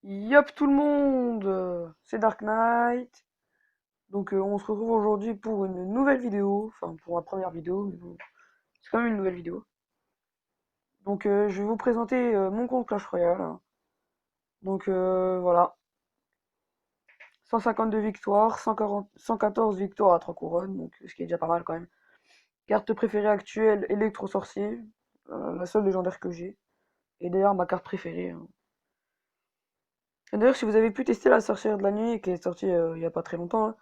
Yop tout le monde, c'est Dark Knight. Donc on se retrouve aujourd'hui pour une nouvelle vidéo, enfin pour ma première vidéo, mais bon, c'est quand même une nouvelle vidéo. Donc je vais vous présenter mon compte Clash Royale. Donc voilà, 152 victoires, 140, 114 victoires à 3 couronnes, donc ce qui est déjà pas mal quand même. Carte préférée actuelle, Électro Sorcier, la seule légendaire que j'ai. Et d'ailleurs ma carte préférée, hein. Et d'ailleurs si vous avez pu tester la sorcière de la nuit qui est sortie il y a pas très longtemps, hein,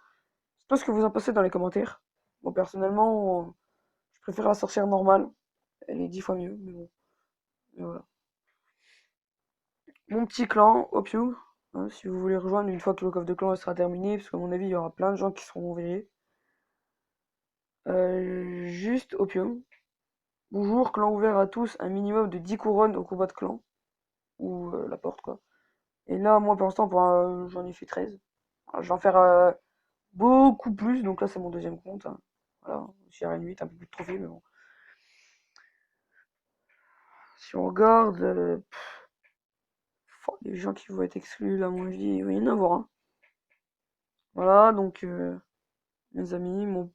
dites-moi ce que vous en pensez dans les commentaires. Bon, personnellement, je préfère la sorcière normale. Elle est 10 fois mieux, mais bon. Mais voilà. Mon petit clan, Opium, hein, si vous voulez rejoindre une fois que le coffre de clan sera terminé, parce qu'à mon avis, il y aura plein de gens qui seront envoyés. Juste Opium. Bonjour, clan ouvert à tous, un minimum de 10 couronnes au combat de clan. Ou la porte, quoi. Et là, moi, pour l'instant, j'en ai fait 13. Alors, je vais en faire beaucoup plus, donc là, c'est mon deuxième compte, hein. Voilà, j'ai une 8, un peu plus de trophées, mais bon. Si on regarde, les gens qui vont être exclus, là, moi je dis, il va y en avoir, hein. Voilà, donc, mes amis,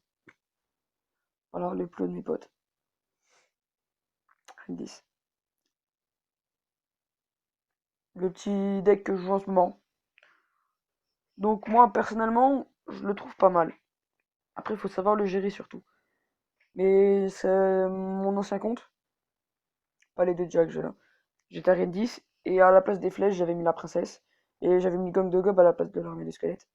voilà, les plots de mes potes. 10. Le petit deck que je joue en ce moment. Donc, moi, personnellement, je le trouve pas mal. Après, il faut savoir le gérer surtout. Mais c'est mon ancien compte, pas les deux jacks que j'ai là. J'étais à 10, et à la place des flèches, j'avais mis la princesse. Et j'avais mis Gomme de Gob à la place de l'armée des squelettes.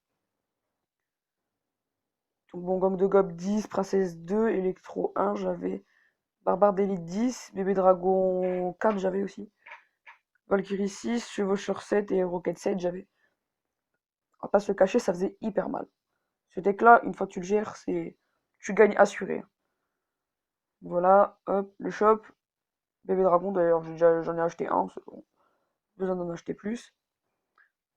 Donc, bon, Gomme de Gob 10, princesse 2, électro 1, j'avais Barbare d'élite 10, bébé dragon 4 j'avais aussi. Valkyrie 6, chevaucheur 7 et roquette 7 j'avais. On va pas se le cacher, ça faisait hyper mal. Ce deck là, une fois que tu le gères, tu gagnes assuré. Voilà, hop, le shop. Bébé dragon d'ailleurs, j'en ai acheté un, c'est bon. Besoin d'en acheter plus.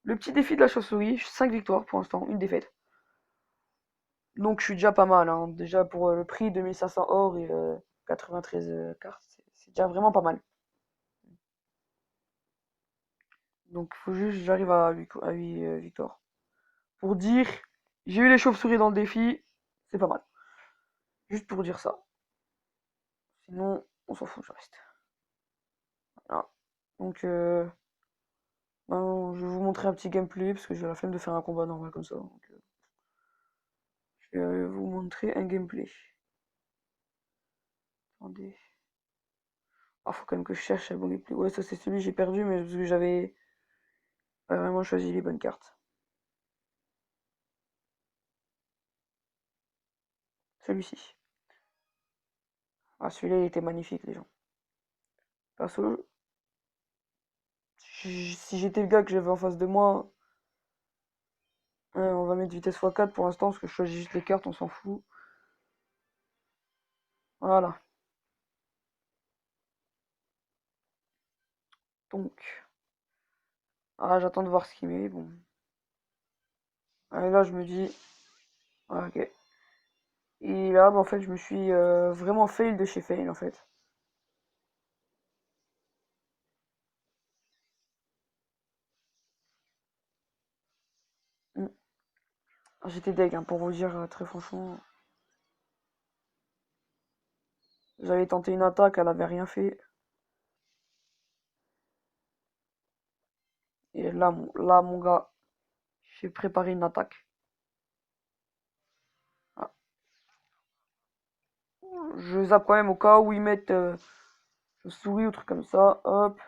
Le petit défi de la chauve-souris, 5 victoires pour l'instant, une défaite. Donc je suis déjà pas mal, hein. Déjà pour le prix, 2500 or et 93 cartes, c'est déjà vraiment pas mal. Donc il faut juste que j'arrive à 8 victoires. Pour dire, j'ai eu les chauves-souris dans le défi, c'est pas mal. Juste pour dire ça. Sinon, on s'en fout, je reste. Voilà. Donc, ben, je vais vous montrer un petit gameplay parce que j'ai la flemme de faire un combat normal comme ça. Donc, je vais vous montrer un gameplay. Attendez. Ah, faut quand même que je cherche un bon gameplay. Ouais, ça c'est celui que j'ai perdu, mais parce que j'avais pas vraiment choisi les bonnes cartes. Celui-ci. Ah, celui-là, il était magnifique, les gens. Perso, si j'étais le gars que j'avais en face de moi, on va mettre vitesse x4 pour l'instant, parce que je choisis juste les cartes, on s'en fout. Voilà. Donc, ah, j'attends de voir ce qu'il met, bon. Et là, je me dis, ah, ok. Et là, bah, en fait, je me suis vraiment fail de chez fail, en fait. Mm. J'étais deg, hein, pour vous dire très franchement. J'avais tenté une attaque, elle avait rien fait. Et là, mon gars, j'ai préparé une attaque. Ah. Je zappe quand même au cas où ils mettent souris ou truc comme ça. Hop.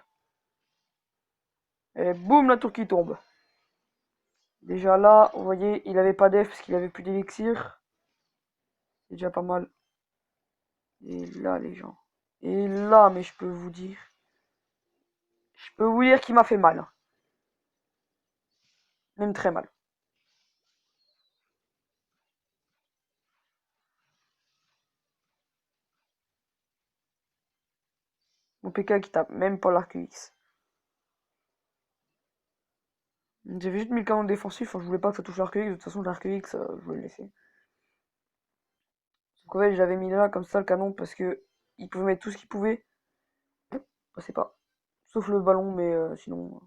Et boum, la tour qui tombe. Déjà là, vous voyez, il avait pas d'F parce qu'il avait plus d'élixir. C'est déjà pas mal. Et là, les gens. Et là, mais je peux vous dire qu'il m'a fait mal, hein. Même très mal. Mon PK qui tape même pas l'arc X. J'avais juste mis le canon défensif, hein, je voulais pas que ça touche l'arc X, de toute façon l'arc X, je voulais le laisser. Donc ouais, j'avais mis là comme ça le canon parce que il pouvait mettre tout ce qu'il pouvait. Je sais pas. Sauf le ballon, mais sinon.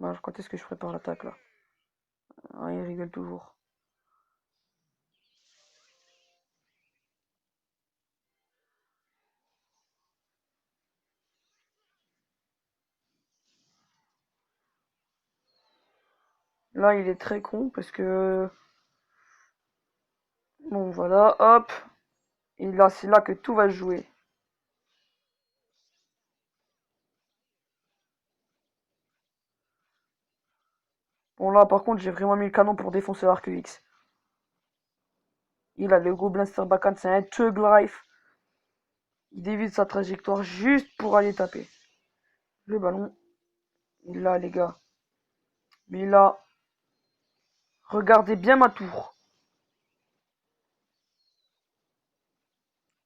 Bah, quand est-ce que je prépare l'attaque là? Ah, il rigole toujours. Là, il est très con parce que... Bon, voilà, hop. Et là, c'est là que tout va se jouer. Bon, là, par contre, j'ai vraiment mis le canon pour défoncer l'arc X. Il a le Gobelin Backhand, c'est un Thug Life. Il dévie sa trajectoire juste pour aller taper. Le ballon, il l'a, les gars. Mais là, regardez bien ma tour.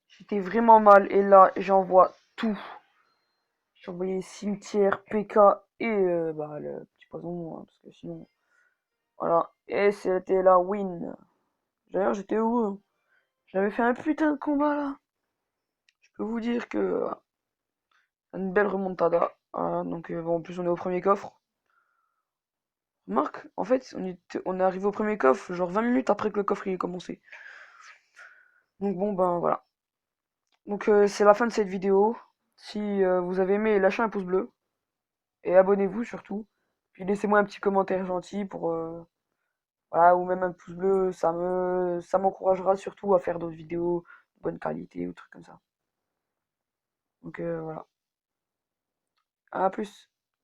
J'étais vraiment mal. Et là, j'envoie tout. J'ai envoyé cimetière, PK et bah, le petit poison. Hein, parce que sinon, voilà. Et c'était la win. D'ailleurs, j'étais heureux. Hein. J'avais fait un putain de combat là. Je peux vous dire que une belle remontada. Voilà, donc bon, en plus on est au premier coffre. Remarque, en fait, on est arrivé au premier coffre, genre 20 minutes après que le coffre il ait commencé. Donc bon ben voilà. Donc c'est la fin de cette vidéo. Si vous avez aimé, lâchez un pouce bleu et abonnez-vous surtout. Puis laissez-moi un petit commentaire gentil pour voilà, ou même un pouce bleu, ça m'encouragera surtout à faire d'autres vidéos de bonne qualité ou trucs comme ça. Donc voilà. À plus.